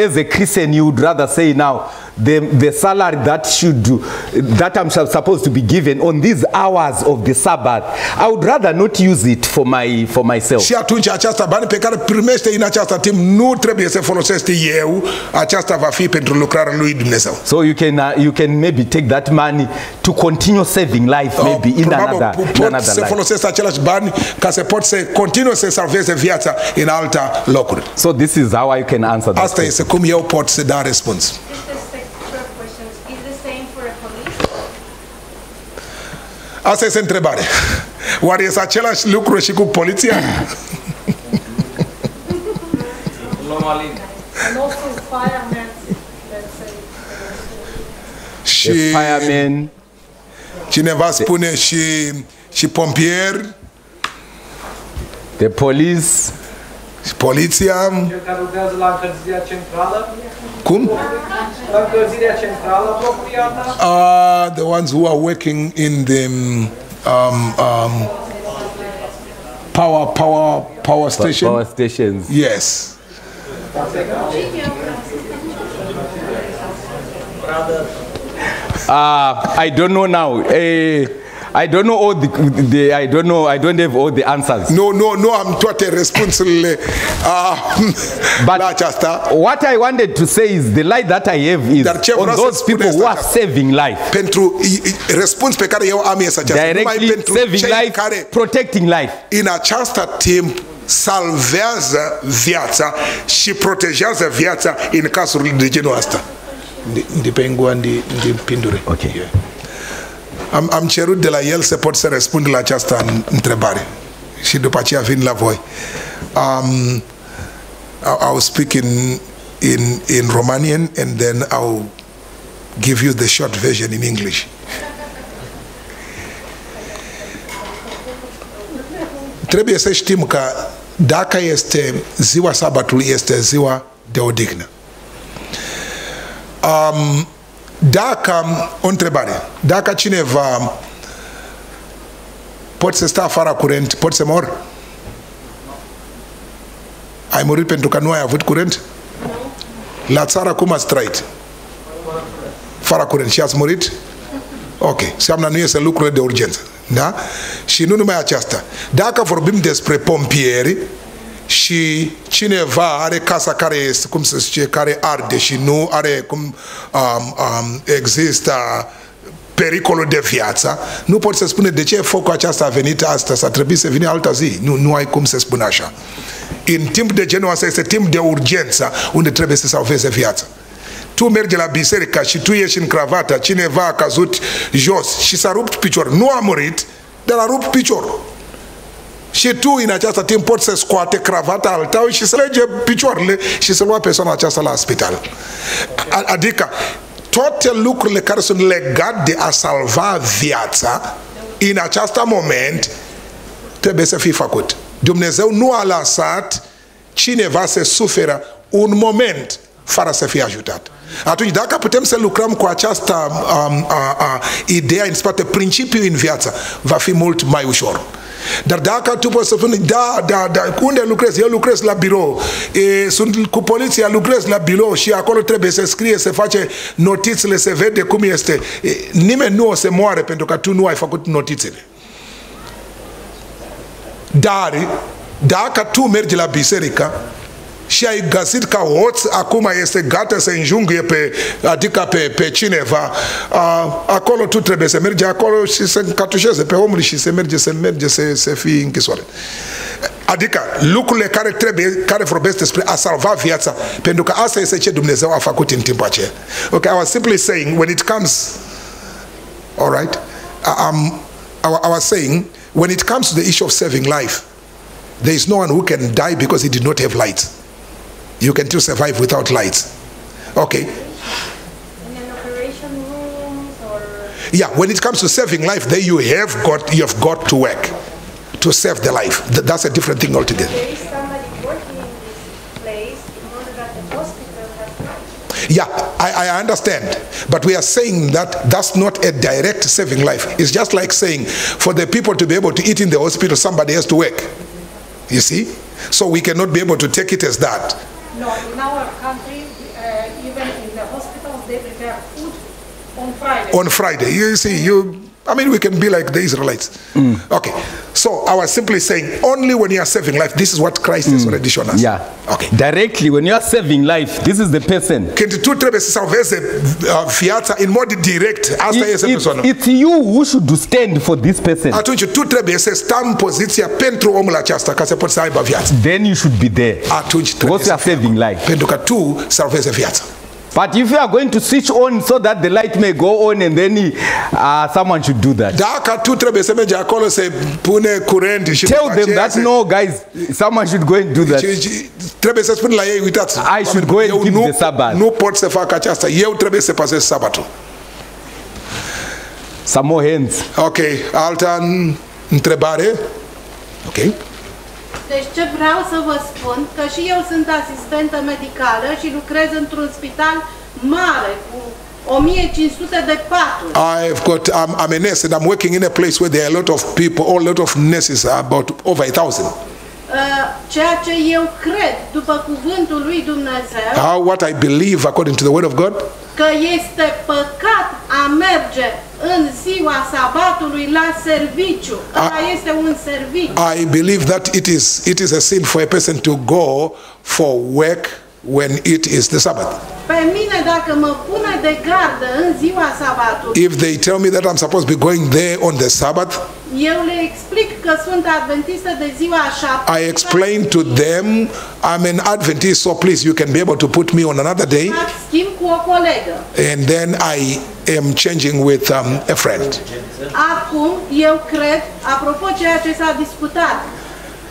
as a Christian, you would rather say now, the salary that I'm supposed to be given on these hours of the Sabbath, I would rather not use it for myself. Și atunci aceasta bani pe care primește în aceasta timp nu trebuie să folosește eu, aceasta va fi pentru lucrarea lui Dumnezeu. So you can maybe take that money to continue saving life maybe in another Pot să life. folosesc același bani ca să pot să continue să salveze viața în alte locuri. So this is how I can answer that. Asta este cum eu pot să da răspuns. Just a short question. Is the same for a police? Asta este întrebare. Oare este același lucru și cu poliția? And also firemen, let's say. Și The firemen, cineva spune și pompieri, the police, și poliția. Cel care lucrează la încălzirea centrală, Cum? la încălzirea centrală apropiată. The ones who are working in the power station. power stations. Yes. I don't know now. I don't know all I don't know. I don't have all the answers. Nu am toate răspunsurile la aceasta. What I wanted to say is the light that I have is Dar ce on vreau să those spun people este who are aceasta. saving life. Pentru răspuns pe care eu am este aceasta. Numai Directly pentru saving cei life, care protecting life. în aceasta timp salvează viața și protejează viața în cazurile de genul ăsta. Depengua de pindure. Ok. Am cerut de la el să pot să răspund la această întrebare și după aceea vin la voi. I'll speak in Romanian and then I'll give you the short version in English. Trebuie să știm că dacă este ziua sabatului, este ziua de odihnă. Dacă, o întrebare, dacă cineva poți să stai afară curent, poți să mor? Ai murit pentru că nu ai avut curent? La țară cum ați trăit? Fără curent și ați murit? Ok, înseamnă nu este lucrurile de urgență. Da? Și nu numai aceasta. Dacă vorbim despre pompieri, și cineva are casa care este, cum se zice, care arde și nu are cum există pericolul de viață, nu poți să spune de ce focul acesta a venit astăzi, a trebuit să vină alta zi. Nu ai cum să spune așa. În timp de genul ăsta este timp de urgență unde trebuie să salveze viața. Tu mergi la biserică și tu ești în cravată, cineva a căzut jos și s-a rupt picior. Nu a murit, dar a rupt piciorul. Și tu în acest timp poți să scoate cravata al tău și să lege picioarele și să lua persoana aceasta la spital. Adică toate lucrurile care sunt legate de a salva viața în acest moment trebuie să fie făcut. Dumnezeu nu a lăsat cineva să suferă un moment fără să fie ajutat. Atunci, dacă putem să lucrăm cu această idee în spate, principiul în viață, va fi mult mai ușor. Dar dacă tu poți să spui, da, unde lucrez? Eu lucrez la birou, sunt cu poliția, lucrez la birou și acolo trebuie să scrie, să face notițele, să vede cum este. Nimeni nu o să moare pentru că tu nu ai făcut notițele. Dar dacă tu mergi la biserică și ai găsit că hoț acum este gata să înjunghe pe cineva, acolo tu trebuie să mergi acolo și să încatușeze pe omul și să merge să fie închisoare. Adică lucrurile care vorbesc despre a salva viața, pentru că asta este ce Dumnezeu a făcut în timpul aceea. Okay, I was simply saying when it comes, all right, I was saying when it comes to the issue of saving life, there is no one who can die because he did not have lights. You can still survive without lights. Okay. In an operation room or... Yeah, when it comes to saving life, then you have got to work to save the life. That's a different thing altogether. There is somebody working in this place in order that the hospital has lights. Yeah, I understand. But we are saying that that's not a direct saving life. It's just like saying for the people to be able to eat in the hospital, somebody has to work. You see? So we cannot be able to take it as that. No, in our country, even in the hospitals, they prepare food on Friday. On Friday. You see, we can be like the Israelites. Okay. So I was simply saying, only when you are saving life, this is what Christ has already shown us. Yeah. Okay. Directly, when you are saving life, this is the person. Când tu trebuie să salvezi viața în mod direct, asta este persoana. It's you who should stand for this person. Atunci tu trebuie să stai în poziția pentru omul acesta ca să poți să aibă viață. Then you should be there. Atunci trebuie Because you are saving life. Pentru că tu salvezi viața. But if you are going to switch on so that the light may go on and then someone should do that. Dacă tu trebuie să mergi acolo să pune curent și tell them that no guys, someone should go and do that. Trebuie să spun la ei, uitați, I should go and keep the Sabbath. Nu pot să fac aceasta. Eu trebuie să păzesc sabatul. Some more hands. Ok, altă întrebare? Ok. Deci ce vreau să vă spun, că și eu sunt asistentă medicală și lucrez într-un spital mare cu 1500 de paturi. I'm a nurse and I'm working in a place where there are a lot of people, a lot of nurses, about over 1,000. Ceea ce eu cred după cuvântul lui Dumnezeu, what I believe according to the word of God, că este păcat a merge în ziua sabatului la serviciu. Ăla este un serviciu. I believe that it is a sin for a person to go for work when it is the Sabbath. Pe mine dacă mă pune de gardă în ziua sabatului, if they tell me that I'm supposed to be going there on the Sabbath, eu le explic că sunt adventistă de ziua șapte. I explain to them I'm an Adventist, so please you can be able to put me on another day. Schimb cu o colegă. And then I am changing with a friend. Acum eu cred, apropo ceea ce s-a discutat,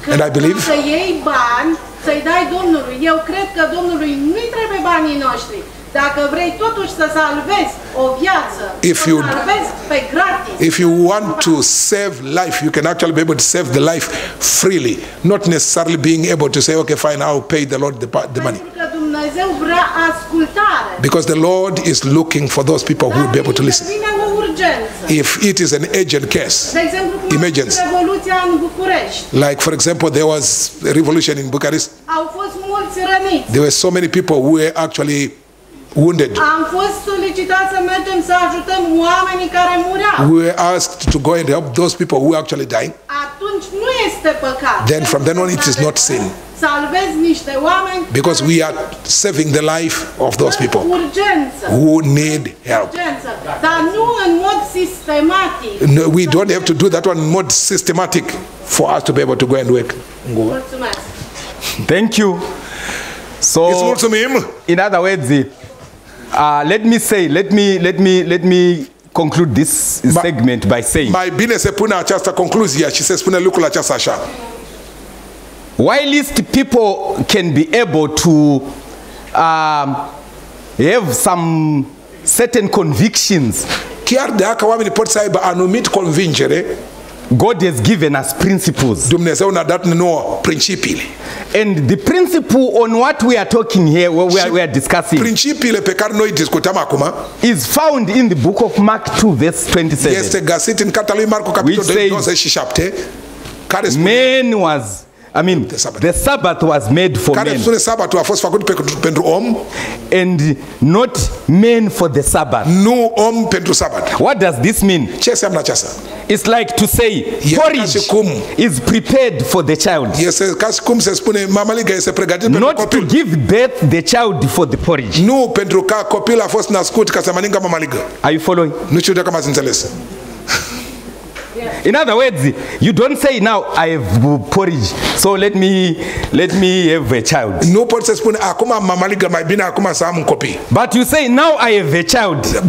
că And I believe, să iei bani, să-i dai Domnului. Eu cred că Domnului nu-i trebuie banii noștri. Dacă vrei totuși să salvezi o viață, să salvezi pe gratis. If you want to save life, you can actually be able to save the life freely, not necessarily being able to say, okay, fine, I'll pay the Lord the money. Pentru că Dumnezeu vrea ascultare. Because the Lord is looking for those people who will be able to listen. If it is an urgent case, de exemplu, emergency, revoluția în București. like for example, there was a revolution in Bucharest. Au fost mulți răniți. There were so many people who were actually wounded. Am fost solicitați să mergem să ajutăm oamenii care mureau. We were asked to go and help those people who were actually dying. Atunci nu este păcat. Then from then on it is not sin. salvezi niște oameni because we are saving the life of those people who need help. Dar nu în mod sistematic. No, we don't have to do that one in mod systematic for us to be able to go and work. Mulțumesc. Thank you. So, in other words, let me conclude this segment by saying, mai bine se pune această concluzie și se spune lucrul acesta așa. Whilst people can be able to have some certain convictions, chiar dacă oamenii pot să aibă anumit convingere, God has given us principles. Dumnezeu ne-a dat nouă principiile. And the principle on what we are talking here, we are discussing, principiile pe care noi discutăm acum, is found in the book of Mark 2 verse 27. Este găsit în cartea lui Marcu capitolul 27, care spune, man was, I mean, the Sabbath was made for care men. spune sabatul a fost făcut pentru om, and not men for the Sabbath. Nu om pentru sabat. What does this mean? Ce înseamnă aceasta? It's like to say porridge is prepared for the child. Este ca și cum se spune mamaligă este pregătit pentru copil. Not to give birth the child for the porridge. Nu pentru ca copil a fost născut ca să mănâncă mamaligă. Are you following? Nu știu dacă m-ați înțeles. In other words, you don't say now I have porridge, so let me have a child. Nu poți să spune acum mamaligă, mai bine acum să am un copil. But you say now I have a child.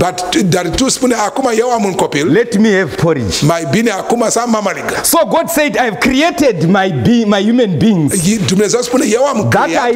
Dar tu spune acum eu am un copil. Let me have porridge. Mai bine acum să am mamaligă. So God said I have created my human beings. Dumnezeu spune eu am creat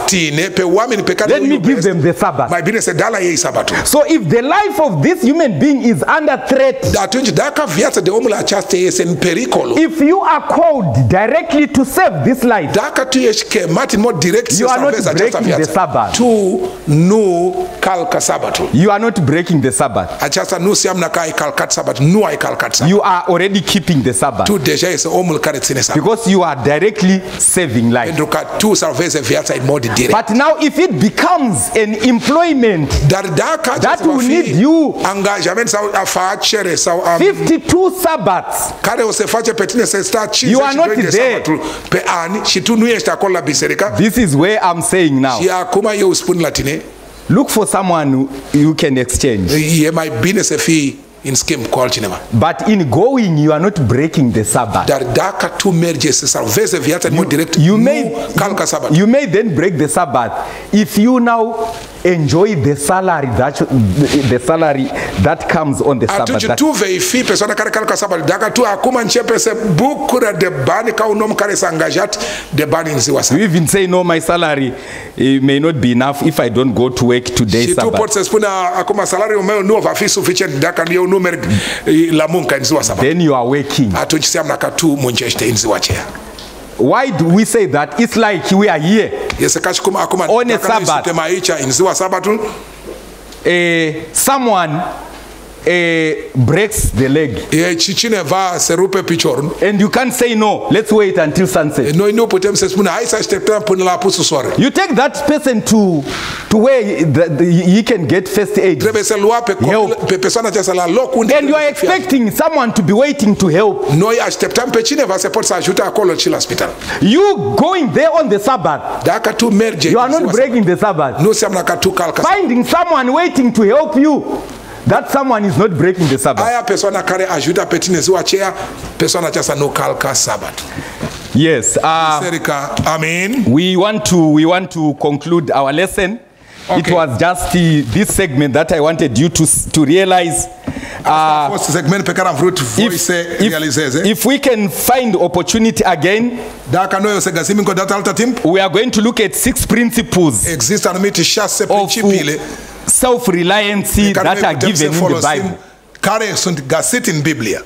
pe tine, pe oameni pe care let me give them the Sabbath. Mai bine să dea la ei sabatul. So if the life of this human being is under threat, atunci dacă viața de omul aceasta este în pericol, if you are called directly to save this life, dacă tu ești chemat în mod direct să salvezi această viață, tu nu calcă sabatul. You are not breaking the Sabbath. Aceasta nu înseamnă că ai calcat sabatul, nu ai calcat sabatul. You are already keeping the Sabbath. Tu deja ești omul care ține sabatul. Because you are directly saving life. Pentru că tu salvezi viața în mod direct. But now if it becomes an employment, dar dacă that will need you angajament sau afacere sau 52 Sabbaths, care o să face pe tine să stai 52 de sabaturi pe an și tu nu ești acolo la biserică. This is where I'm saying now. Și acum eu spun la tine, look for someone you can exchange. E mai bine să fii în schimb cu altcineva. But in going you are not breaking the Sabbath. Dar dacă tu mergi să salvezi viața în mod direct, nu calcă sabatul. You may then break the Sabbath if you now enjoy the salary that comes on the Sabbath. Atunci tu vei fi persoana care calcă sabatul. Dacă tu acum începi să bucură de bani ca un om care s-a angajat de bani în ziua sabat. You even say no, my salary may not be enough if I don't go to work today. Și tu poți să spui acum salariul meu nu va fi suficient dacă eu nu merg la muncă în ziua sabat. Then you are working. Atunci înseamnă că tu muncești în ziua aceea. Why do we say that? It's like we are here. Este ca și cum acum dacă noi suntem aici în ziua sabatul, someone breaks the leg. Și cineva se rupe piciorul. And you can't say no, let's wait until sunset. Noi nu putem să spunem hai să așteptăm până la apusul soarelui. You take that person to where he can get first aid. Trebuie să lua pe persoana aceasta la loc unde. And you are expecting someone to be waiting to help. Noi așteptăm pe cineva să poți să ajute acolo și la spital. You going there on the Sabbath. Dacă tu mergi, you are not breaking the Sabbath. Nu înseamnă că tu calcă. Finding someone waiting to help you, that someone is not breaking the Sabbath. Aia persoana care ajută pe tine ziua aceea, persoana aceasta nu calcă sabat. Yes. Biserica, amen. We want to conclude our lesson. Okay. It was just this segment that I wanted you to realize. Asta a fost segment pe care am vrut voi să realizeze. If we can find opportunity again, dacă noi o să găsim încă o dată altă timp, we are going to look at 6 principles. Există anumite 6 principiile self-reliance that are given in the Bible. Care sunt găsite în Biblie.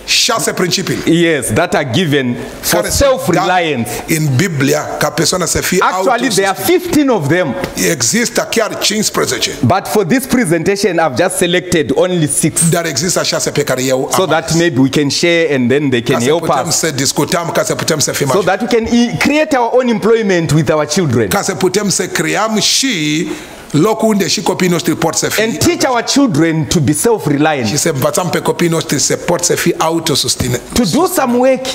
6 principii. Yes, that are given for self-reliance. In Biblia ca persoana să fie Actually, there are 15 of them. Există chiar 15. But for this presentation, I've just selected only 6. Dar există 6 pe care eu so that maybe we can share and then they can help us. Putem să discutăm, ca să putem să fim so that we can create our own employment with our children. Ca să putem să creăm și locul unde și copiii noștri pot să fie. And teach our children to be self-reliant. Și să învățăm pe copiii noștri să pot să fie autosusținători. To do some work.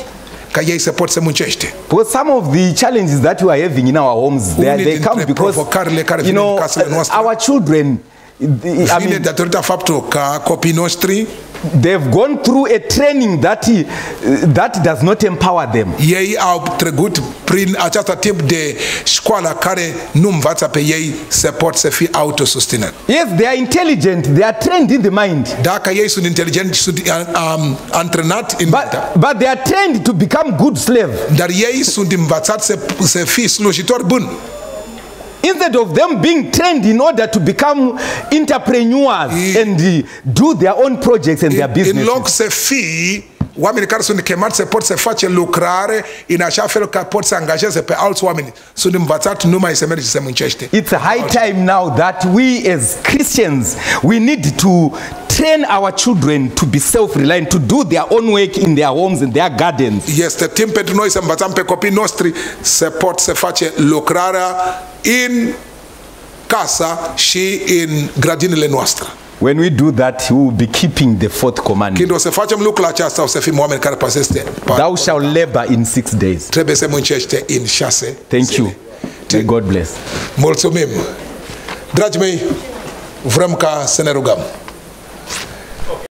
ca ei să pot să muncește. Because some of the challenges that we are having in our homes, they come because, you know, our children, vine datorită faptul că copiii noștri they've gone through a training that does not empower them. Ei au trecut prin acest timp de școală care nu învață pe ei să pot să fie autosusținut. Yes, they are intelligent, they are trained in the mind. Dacă ei sunt inteligenți, sunt antrenați în minte. But they are trained to become good slave. Dar ei sunt învățați să fie slujitori buni. Instead of them being trained in order to become entrepreneurs and do their own projects and their businesses. În loc să fie oameni care sunt chemați să pot să face lucrare în așa fel că pot să angajeze pe alți oameni. Sunt învățați numai să merge să muncește. It's a high time now that we as Christians, we need to train our children to be self-reliant, to do their own work in their homes and their gardens. Este timp pentru noi să învățăm pe copiii noștri să pot să face lucrarea în casa și în grădinile noastre. When we do that, we will be keeping the fourth commandment. Când o să facem lucrul acesta, o să fim oameni care păzește. Thou shalt labor in 6 days. Trebuie să muncește în 6 Thank you. May God bless. Mulțumim. Dragii mei, vrem ca să ne rugăm.